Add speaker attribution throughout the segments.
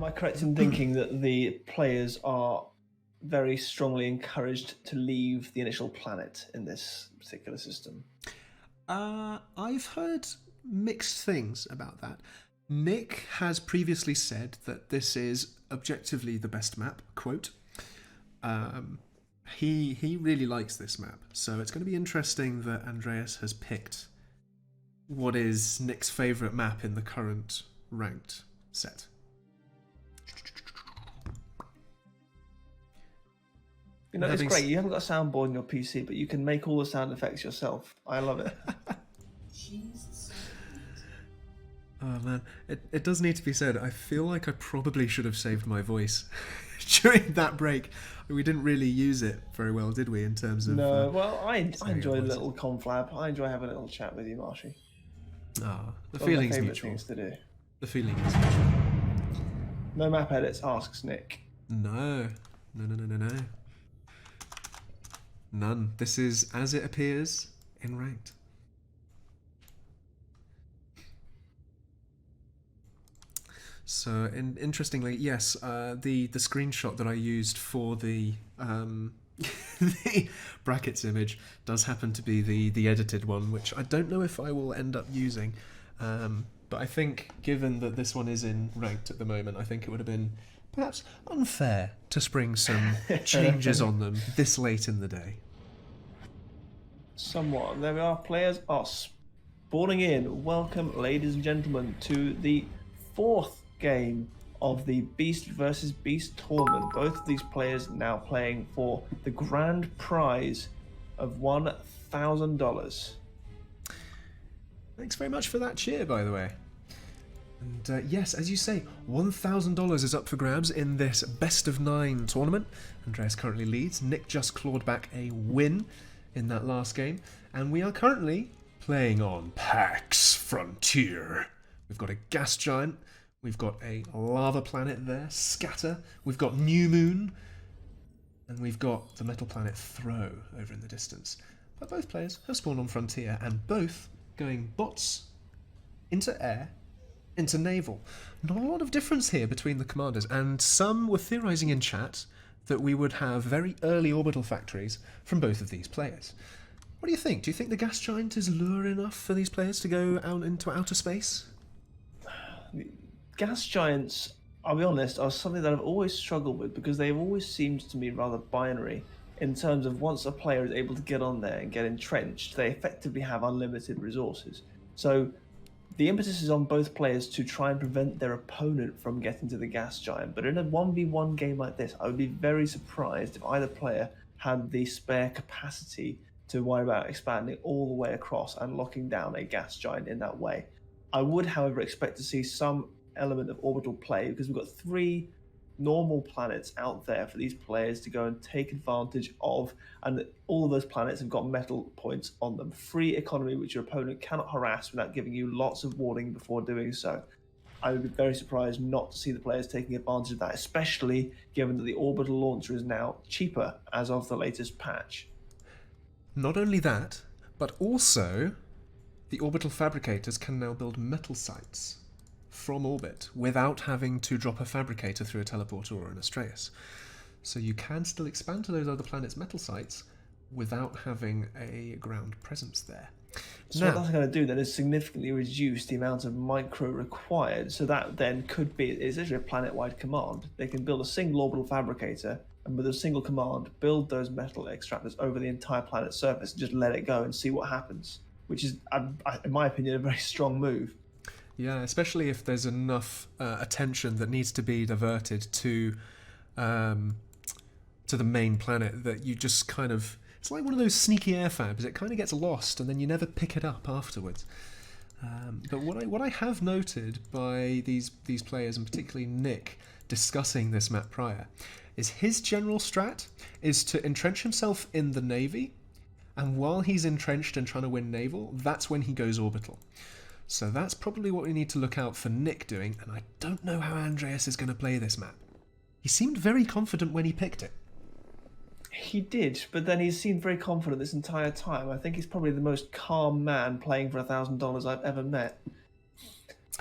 Speaker 1: I correct in thinking that the players are very strongly encouraged to leave the initial planet in this particular system?
Speaker 2: I've heard mixed things about that. Nick has previously said that this is objectively the best map, quote. He really likes this map, so it's going to be interesting that Andreas has picked what is Nick's favourite map in the current ranked set.
Speaker 1: You know, it's great. You haven't got a soundboard on your PC, but you can make all the sound effects yourself. I love it.
Speaker 2: Oh man, it does need to be said, I feel like I probably should have saved my voice during that break. We didn't really use it very well, did we, in terms of...
Speaker 1: No, well, I enjoyed a little conflab. I enjoy having a little chat with you, Marshy.
Speaker 2: Ah, the feeling's mutual.
Speaker 1: Things to do.
Speaker 2: The feeling is mutual.
Speaker 1: No map edits, asks Nick.
Speaker 2: No. None. This is as it appears in ranked. So, interestingly, yes, the screenshot that I used for the the brackets image does happen to be the edited one, which I don't know if I will end up using. But I think, given that this one is in ranked at the moment, I think it would have been perhaps unfair to spring some changes on them this late in the day.
Speaker 1: Somewhat. There we are. Players are spawning in. Welcome, ladies and gentlemen, to the fourth game of the Beast versus Beast tournament. Both of these players now playing for the grand prize of $1,000.
Speaker 2: Thanks very much for that cheer, by the way. And yes, as you say, $1,000 is up for grabs in this best of 9 tournament. Andreas currently leads. Nick just clawed back a win in that last game. And we are currently playing on Pax Frontier. We've got a gas giant. We've got a lava planet there, Scatter. We've got New Moon. And we've got the metal planet Throw over in the distance. But both players have spawned on Frontier, and both going bots into air, into naval. Not a lot of difference here between the commanders, and some were theorising in chat that we would have very early orbital factories from both of these players. What do you think? Do you think the gas giant is lure enough for these players to go out into outer space?
Speaker 1: Gas giants, I'll be honest, are something that I've always struggled with because they've always seemed to me rather binary in terms of once a player is able to get on there and get entrenched, they effectively have unlimited resources. So the impetus is on both players to try and prevent their opponent from getting to the gas giant. But in a 1v1 game like this, I would be very surprised if either player had the spare capacity to worry about expanding all the way across and locking down a gas giant in that way. I would, however, expect to see some element of orbital play because we've got 3 normal planets out there for these players to go and take advantage of, and all of those planets have got metal points on them. Free economy which your opponent cannot harass without giving you lots of warning before doing so. I would be very surprised not to see the players taking advantage of that, especially given that the orbital launcher is now cheaper as of the latest patch.
Speaker 2: Not only that, but also the orbital fabricators can now build metal sites from orbit without having to drop a fabricator through a teleporter or an Astreus. So you can still expand to those other planets' metal sites without having a ground presence there.
Speaker 1: So what that's going to do then is significantly reduce the amount of micro required. So that then could be, it's actually a planet-wide command. They can build a single orbital fabricator and with a single command build those metal extractors over the entire planet's surface and just let it go and see what happens, which is, in my opinion, a very strong move.
Speaker 2: Yeah, especially if there's enough attention that needs to be diverted to the main planet that you just kind of... It's like one of those sneaky airfabs. It kind of gets lost and then you never pick it up afterwards. But what I have noted by these players, and particularly Nick, discussing this map prior, is his general strat is to entrench himself in the Navy, and while he's entrenched and trying to win naval, that's when he goes orbital. So that's probably what we need to look out for Nick doing, and I don't know how Andreas is going to play this map. He seemed very confident when he picked it.
Speaker 1: He did, but then he seemed very confident this entire time. I think he's probably the most calm man playing for $1,000 I've ever met.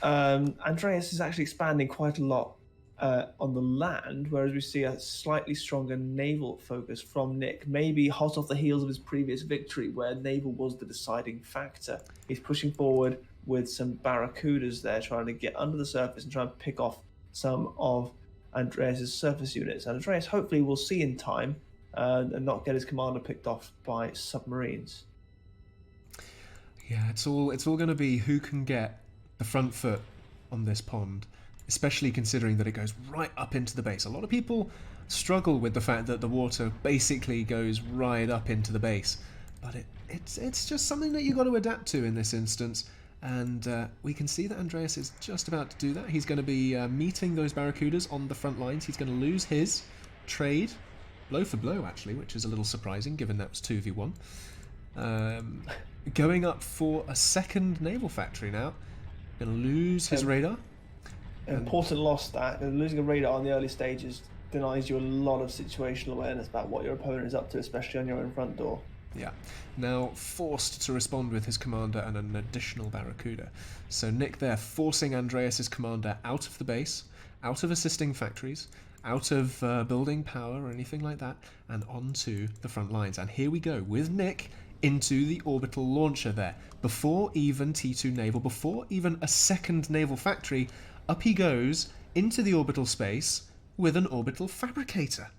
Speaker 1: Andreas is actually expanding quite a lot on the land, whereas we see a slightly stronger naval focus from Nick, maybe hot off the heels of his previous victory, where naval was the deciding factor. He's pushing forward with some barracudas there, trying to get under the surface and try and pick off some of Andreas's surface units. And Andreas hopefully will see in time and not get his commander picked off by submarines.
Speaker 2: Yeah, it's all going to be who can get the front foot on this pond, especially considering that it goes right up into the base. A lot of people struggle with the fact that the water basically goes right up into the base, but it's just something that you've got to adapt to in this instance. And we can see that Andreas is just about to do that. He's going to be meeting those barracudas on the front lines. He's going to lose his trade, blow for blow actually, which is a little surprising given that was 2v1. Going up for a second naval factory now. Going to lose his radar.
Speaker 1: Important loss that. Losing a radar in the early stages denies you a lot of situational awareness about what your opponent is up to, especially on your own front door.
Speaker 2: Yeah. Now forced to respond with his commander and an additional barracuda. So Nick there forcing Andreas's commander out of the base, out of assisting factories, out of building power or anything like that, and onto the front lines. And here we go with Nick into the orbital launcher there. Before even T2 naval, before even a second naval factory, up he goes into the orbital space with an orbital fabricator.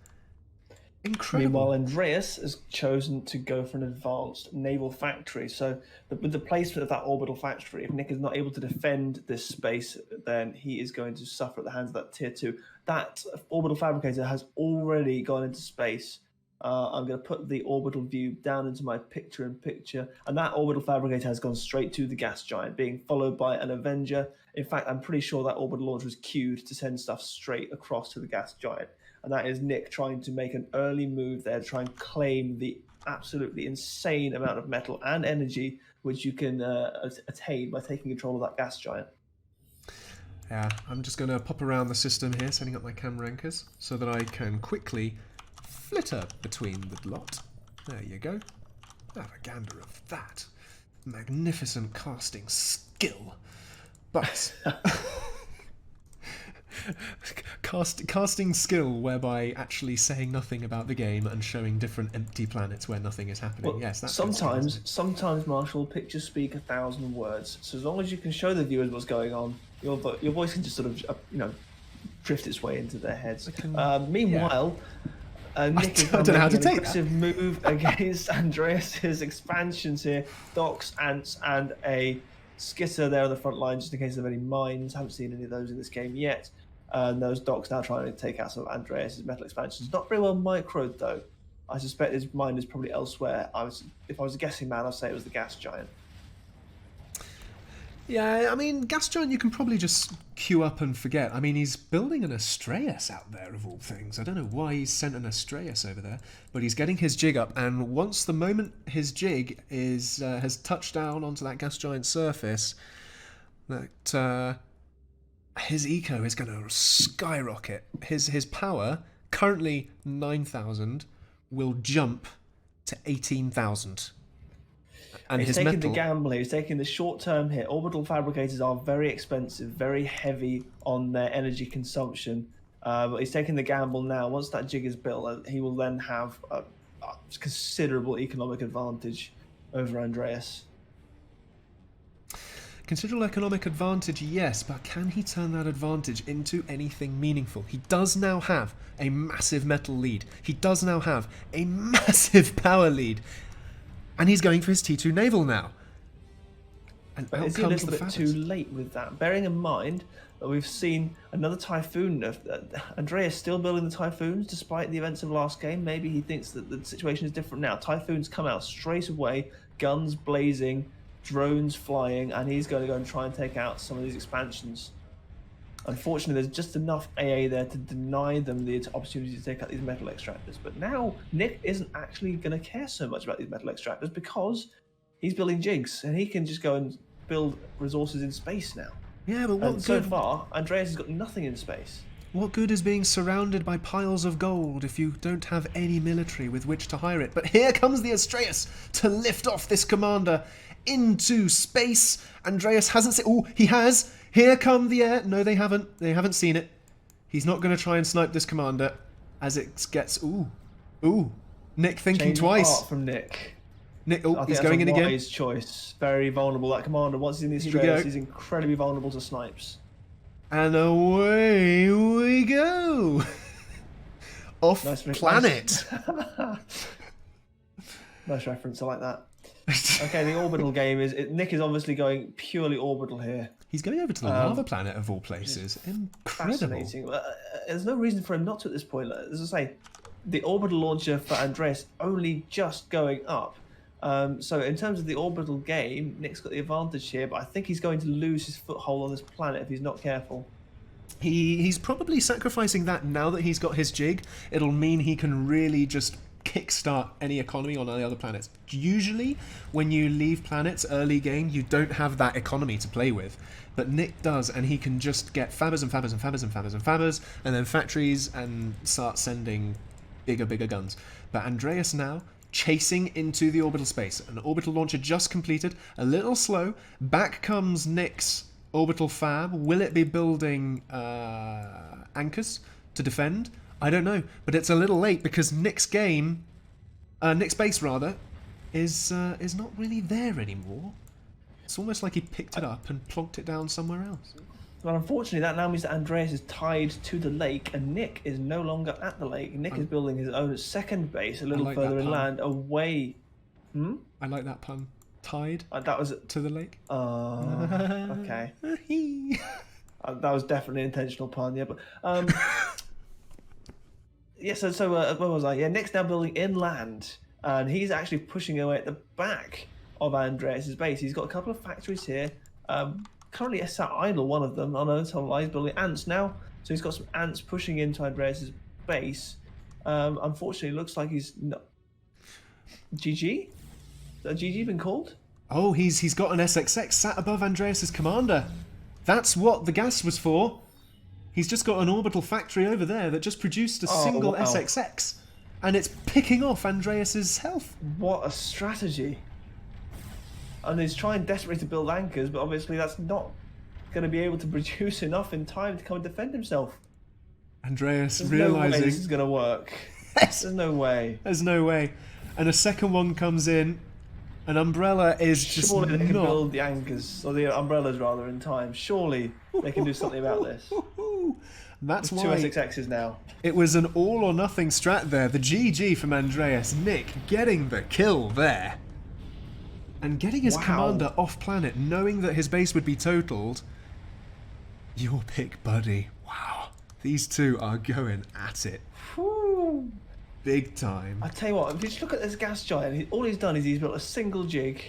Speaker 2: Incredible.
Speaker 1: Meanwhile, Andreas has chosen to go for an advanced naval factory. So with the placement of that orbital factory, if Nick is not able to defend this space, then he is going to suffer at the hands of that tier 2. That orbital fabricator has already gone into space. I'm going to put the orbital view down into my picture-in-picture, and that orbital fabricator has gone straight to the gas giant, being followed by an Avenger. In fact, I'm pretty sure that orbital launcher was queued to send stuff straight across to the gas giant. And that is Nick trying to make an early move there to try and claim the absolutely insane amount of metal and energy which you can attain by taking control of that gas giant.
Speaker 2: Yeah, I'm just going to pop around the system here, setting up my camera anchors so that I can quickly flitter between the lot. There you go. Have a gander of that. Magnificent casting skill. But casting skill whereby actually saying nothing about the game and showing different empty planets where nothing is happening.
Speaker 1: Well,
Speaker 2: yes, that's
Speaker 1: sometimes, Marshall, pictures speak 1,000 words. So as long as you can show the viewers what's going on, your voice can just sort of drift its way into their heads. Meanwhile. Nick is making an aggressive move against Andreas's expansions here. Docks, ants, and a skitter there on the front line, just in case of any mines. Haven't seen any of those in this game yet. And those docks now trying to take out some of Andreas's metal expansions. Not very well microed though. I suspect his mine is probably elsewhere. If I was a guessing man, I'd say it was the gas giant.
Speaker 2: Yeah, I mean, gas giant you can probably just queue up and forget. I mean, he's building an Astreus out there, of all things. I don't know why he's sent an Astreus over there, but he's getting his jig up, and once the moment his jig has touched down onto that gas giant surface, that his eco is going to skyrocket. His power, currently 9,000, will jump to 18,000. And
Speaker 1: he's taking the gamble here. He's taking the short-term hit. Orbital fabricators are very expensive, very heavy on their energy consumption. But he's taking the gamble now. Once that jig is built, he will then have a considerable economic advantage over Andreas.
Speaker 2: Considerable economic advantage, yes, but can he turn that advantage into anything meaningful? He does now have a massive metal lead. He does now have a massive power lead. And he's going for his T2 naval now. And
Speaker 1: but is he a little bit too late with that? Bearing in mind that we've seen another Typhoon. Andreas still building the Typhoons despite the events of last game. Maybe he thinks that the situation is different now. Typhoons come out straight away, guns blazing, drones flying, and he's going to go and try and take out some of these expansions. Unfortunately, there's just enough AA there to deny them the opportunity to take out these metal extractors. But now Nick isn't actually going to care so much about these metal extractors because he's building jigs and he can just go and build resources in space now.
Speaker 2: Yeah, but what good?
Speaker 1: So far, Andreas has got nothing in space.
Speaker 2: What good is being surrounded by piles of gold if you don't have any military with which to hire it? But here comes the Astreus to lift off this commander into space. Andreas hasn't seen... Oh, he has... Here come the air. No, they haven't. They haven't seen it. He's not going to try and snipe this commander as it gets... Ooh. Nick thinking
Speaker 1: Change of
Speaker 2: twice.
Speaker 1: heart from Nick.
Speaker 2: Nick,
Speaker 1: I think
Speaker 2: he's
Speaker 1: that's
Speaker 2: going
Speaker 1: a
Speaker 2: in again.
Speaker 1: wise choice. Very vulnerable. That commander, once he's in the
Speaker 2: Here we go.
Speaker 1: Astraeus, he's incredibly vulnerable to snipes.
Speaker 2: And away we go. Off planet.
Speaker 1: Nice reference. I like that. Okay, the orbital game is... Nick is obviously going purely orbital here.
Speaker 2: He's going over to the lava planet of all places. Incredible.
Speaker 1: Fascinating. There's no reason for him not to at this point. As I say, the orbital launcher for Andreas only just going up. So in terms of the orbital game, Nick's got the advantage here, but I think he's going to lose his foothold on this planet if he's not careful.
Speaker 2: He's probably sacrificing that now that he's got his jig. It'll mean he can really just kickstart any economy on any other planets. Usually, when you leave planets early game, you don't have that economy to play with. But Nick does, and he can just get fabbers and fabbers and fabbers and fabbers and fabbers, and then factories, and start sending bigger guns. But Andreas now chasing into the orbital space. An orbital launcher just completed, a little slow. Back comes Nick's orbital fab. Will it be building anchors to defend? I don't know, but it's a little late because Nick's base is not really there anymore. It's almost like he picked it up and plonked it down somewhere else.
Speaker 1: Well, unfortunately, that now means that Andreas is tied to the lake, and Nick is no longer at the lake. Nick is building his own second base a little further inland, away.
Speaker 2: I like that pun. Tied
Speaker 1: that was
Speaker 2: to the lake.
Speaker 1: Okay. That was definitely an intentional pun, yeah. But yeah. So where was I? Yeah, Nick's now building inland, and he's actually pushing away at the back of Andreas's base. He's got a couple of factories here. Currently sat idle, one of them. Oh no, he's building ants now. So he's got some ants pushing into Andreas's base. Unfortunately, it looks like he's not... GG? Has GG been called?
Speaker 2: Oh, he's got an SXX sat above Andreas's commander. That's what the gas was for. He's just got an orbital factory over there that just produced a single SXX. And it's picking off Andreas's health.
Speaker 1: What a strategy. And he's trying desperately to build anchors, but obviously that's not going to be able to produce enough in time to come and defend himself.
Speaker 2: Andreas
Speaker 1: There's
Speaker 2: realizing...
Speaker 1: no way this is going to work. There's no way.
Speaker 2: There's no way. And a second one comes in. An umbrella is just
Speaker 1: Surely they can
Speaker 2: not...
Speaker 1: build the anchors, or the umbrellas rather, in time. Surely they can do something about this.
Speaker 2: That's why...
Speaker 1: Two SXXs now.
Speaker 2: It was an all or nothing strat there. The GG from Andreas. Nick getting the kill there. And getting his commander off planet, knowing that his base would be totaled. Your pick, buddy. Wow. These two are going at it.
Speaker 1: Whew.
Speaker 2: Big time.
Speaker 1: I tell you what, if you just look at this gas giant, all he's done is he's built a single jig,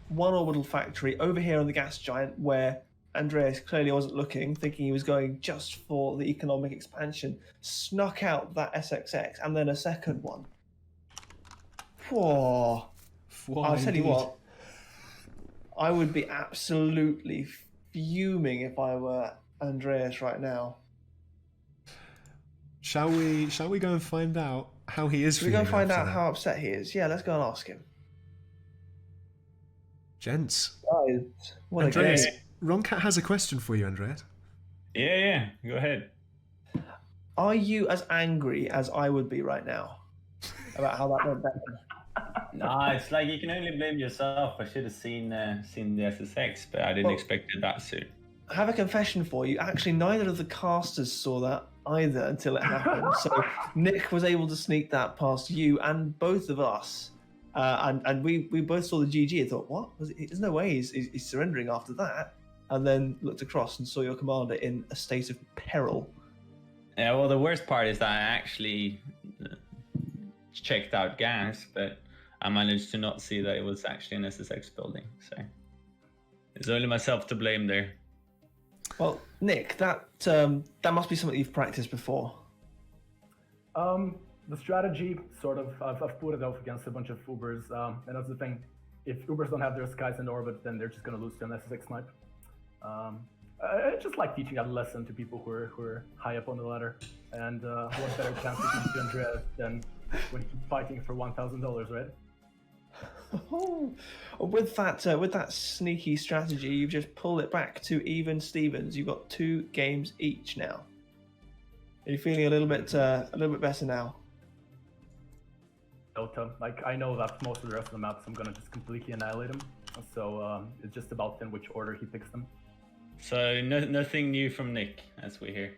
Speaker 1: one orbital factory over here on the gas giant, where Andreas clearly wasn't looking, thinking he was going just for the economic expansion, snuck out that SXX, and then a second one. Whoa. I'll tell you what, I would be absolutely fuming if I were Andreas right now.
Speaker 2: Shall we go and find out how he is feeling?
Speaker 1: Should we go find out how upset he is? Yeah, let's go and ask him.
Speaker 2: Gents.
Speaker 1: Guys, what
Speaker 2: Andreas,
Speaker 1: a game.
Speaker 2: Roncat has a question for you, Andreas.
Speaker 3: Yeah, go ahead.
Speaker 1: Are you as angry as I would be right now about how that went down?
Speaker 3: Nah, it's like you can only blame yourself. I should have seen the SSX, but I didn't expect it that soon.
Speaker 1: I have a confession for you. Actually, neither of the casters saw that either until it happened. So Nick was able to sneak that past you and both of us. And we both saw the GG and thought, what? There's no way he's surrendering after that. And then looked across and saw your commander in a state of peril.
Speaker 3: Yeah, well, the worst part is that I actually checked out gas, but I managed to not see that it was actually an SSX building. So it's only myself to blame there.
Speaker 1: Well, Nick, that must be something you've practiced before.
Speaker 4: The strategy, sort of, I've put it off against a bunch of Ubers, and that's the thing. If Ubers don't have their skies in orbit, then they're just going to lose to an SSX snipe. I just like teaching that lesson to people who are high up on the ladder, and what better chance to teach to Andreas than when he's fighting for $1,000, right?
Speaker 1: With that sneaky strategy, you've just pulled it back to even Stevens. You've got 2 games each now. Are you feeling a little bit better now?
Speaker 4: Dota. Like, I know that most of the rest of the maps I'm gonna just completely annihilate him. So it's just about in which order he picks them.
Speaker 3: So nothing new from Nick, as we hear.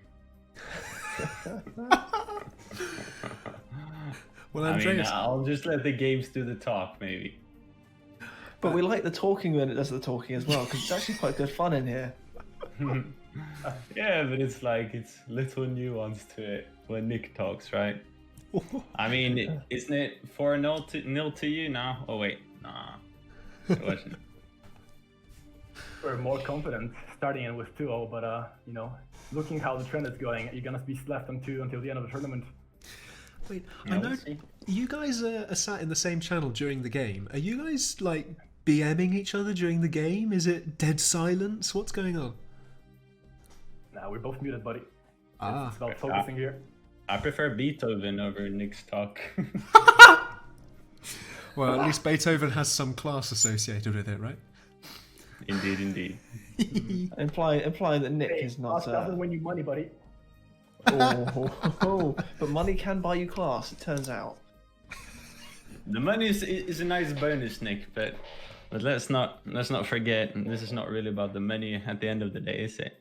Speaker 2: Well,
Speaker 3: I mean,
Speaker 2: Andreas,
Speaker 3: I'll just let the games do the talk, maybe.
Speaker 1: But we like the talking when it does the talking as well, because it's actually quite good fun in here.
Speaker 3: Yeah, but it's like it's little nuance to it when Nick talks, right? I mean, isn't it 4-0 to you now? Oh wait, nah, it wasn't.
Speaker 4: We're more confident starting in with 2-0, but you know, looking how the trend is going, you're gonna be left on 2 until the end of the tournament.
Speaker 2: wait,
Speaker 3: Yeah,
Speaker 2: I
Speaker 3: we'll
Speaker 2: know
Speaker 3: see.
Speaker 2: you guys are sat in the same channel during the game. Are you guys like BMing each other during the game? Is it dead silence? What's going on?
Speaker 4: Nah, we're both muted, buddy.
Speaker 2: Ah,
Speaker 4: It's about focusing here.
Speaker 3: I prefer Beethoven over Nick's talk.
Speaker 2: well, at least Beethoven has some class associated with it, right?
Speaker 3: Indeed.
Speaker 1: Implying that Nick
Speaker 4: Hey,
Speaker 1: is not.
Speaker 4: doesn't win you money, buddy.
Speaker 1: But money can buy you class. It turns out.
Speaker 3: The money is a nice bonus, Nick, but let's not forget, this is not really about the money at the end of the day, is it?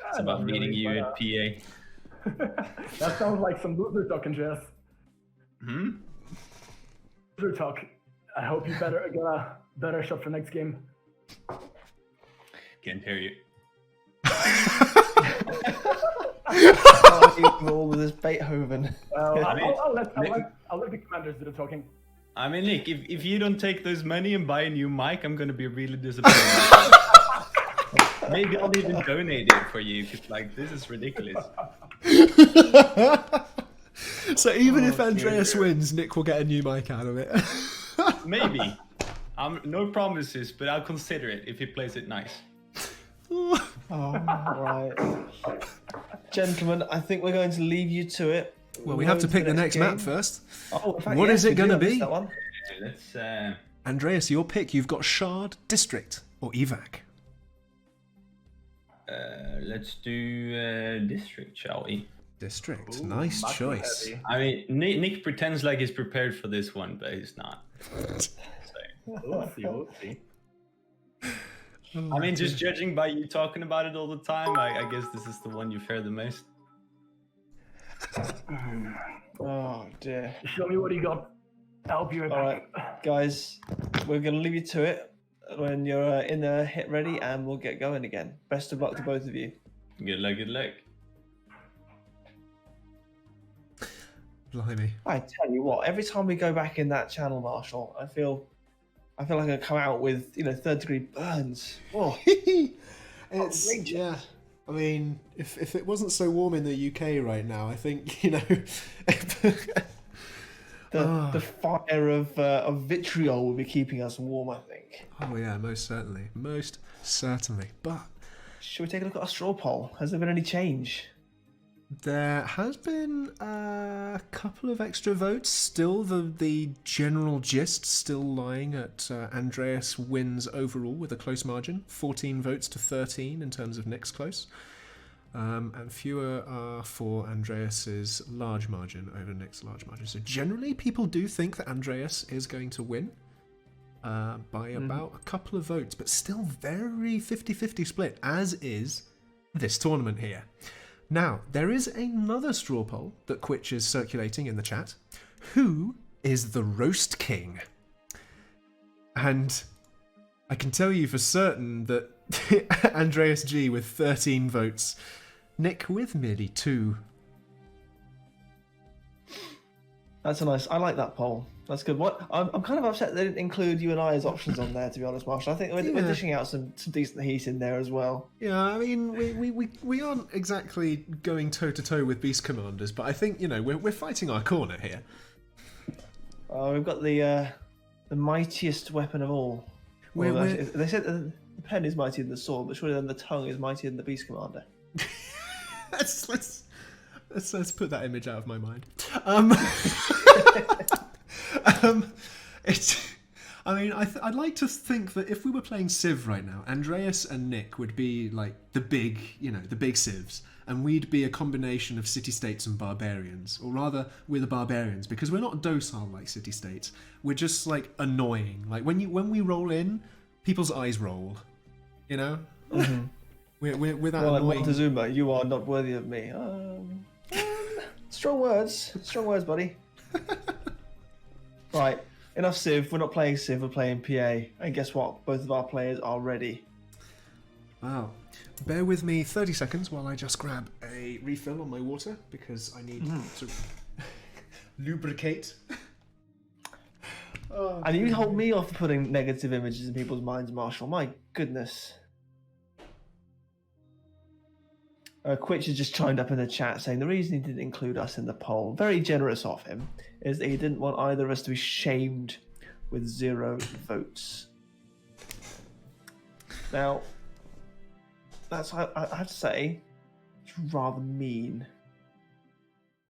Speaker 3: It's about
Speaker 4: Not
Speaker 3: meeting
Speaker 4: really,
Speaker 3: you
Speaker 4: but,
Speaker 3: at PA.
Speaker 4: that sounds like some loser talk, Andreas.
Speaker 3: Hmm?
Speaker 4: Loser talk. I hope you better get a better shot for next game.
Speaker 3: Can't hear you.
Speaker 1: All with this Beethoven.
Speaker 4: I'll let the commanders do the talking.
Speaker 3: I mean, Nick, if you don't take those money and buy a new mic, I'm gonna be really disappointed. Maybe I'll even donate it for you, because like this is ridiculous.
Speaker 2: So even if Andreas wins, Nick will get a new mic out of it.
Speaker 3: Maybe. No promises, but I'll consider it if he plays it nice.
Speaker 1: Oh, right. Gentlemen, I think we're going to leave you to it.
Speaker 2: Well, we have to pick the next map first.
Speaker 1: Oh, in fact,
Speaker 2: What
Speaker 1: yes,
Speaker 2: is it
Speaker 1: we do.
Speaker 2: gonna
Speaker 1: I missed
Speaker 2: be?
Speaker 1: that one.
Speaker 3: Let's
Speaker 2: Andreas, your pick. You've got Shard, District, or Evac.
Speaker 3: let's do district, shall we?
Speaker 2: District.
Speaker 4: Ooh,
Speaker 2: Nice
Speaker 4: Maki
Speaker 2: choice.
Speaker 4: heavy.
Speaker 3: I mean, Nick pretends like he's prepared for this one, but he's not. So,
Speaker 4: We'll see.
Speaker 3: I mean, just judging by you talking about it all the time, I guess this is the one you fear the most.
Speaker 1: Oh dear.
Speaker 4: Show me what you got. I'll help you right
Speaker 1: All
Speaker 4: back.
Speaker 1: right, guys, we're going to leave you to it when you're in the hit ready, and we'll get going again. Best of luck to both of you.
Speaker 3: Good luck, good luck.
Speaker 2: Blimey.
Speaker 1: I tell you what, every time we go back in that channel, Marshall, I feel like I come out with third degree burns. Oh,
Speaker 2: It's
Speaker 1: outrageous.
Speaker 2: yeah. I mean, if it wasn't so warm in the UK right now, I think
Speaker 1: the fire of vitriol will be keeping us warm, I think.
Speaker 2: Oh yeah, most certainly, most certainly. But
Speaker 1: Should we take a look at our straw poll? Has there been any change?
Speaker 2: there has been a couple of extra votes. Still, the general gist still lying at Andreas wins overall with a close margin, 14 votes to 13 in terms of Nick's close, and fewer are for Andreas's large margin over Nick's large margin. So generally, people do think that Andreas is going to win by about a couple of votes, but still very 50-50 split, as is this tournament here. Now, there is another straw poll that Quitch is circulating in the chat. Who is the Roast King? And I can tell you for certain that AndreasG with 13 votes, Nick with merely 2.
Speaker 1: That's a nice. I like that poll. That's good. What I'm kind of upset they didn't include you and I as options on there. To be honest, Marshall, I think we're
Speaker 2: Yeah.
Speaker 1: dishing out some decent heat in there as well.
Speaker 2: Yeah, I mean, we aren't exactly going toe-to-toe with Beast Commanders, but I think, we're fighting our corner here.
Speaker 1: We've got the mightiest weapon of all. They said the pen is mightier than the sword, but surely then the tongue is mightier than the Beast Commander.
Speaker 2: Let's put that image out of I mean, I'd like to think that if we were playing Civ right now, Andreas and Nick would be like the big Civs, and we'd be a combination of city-states and barbarians. Or rather, we're the barbarians, because we're not docile like city-states. We're just, like, annoying. Like, when we roll in, people's eyes roll. You know?
Speaker 1: Mm-hmm.
Speaker 2: We're that
Speaker 1: Well,
Speaker 2: annoying...
Speaker 1: Montezuma, you are not worthy of me. Strong words, buddy. Right, enough Civ. We're not playing Civ, we're playing PA. And guess what? Both of our players are ready.
Speaker 2: Wow. Bear with me 30 seconds while I just grab a refill on my water, because I need to lubricate. Oh,
Speaker 1: And you hold me off putting negative images in people's minds, Marshall. My goodness. Quitch has just chimed up in the chat saying the reason he didn't include us in the poll, very generous of him, is that he didn't want either of us to be shamed with 0 votes. Now, that's, I have to say, it's rather mean.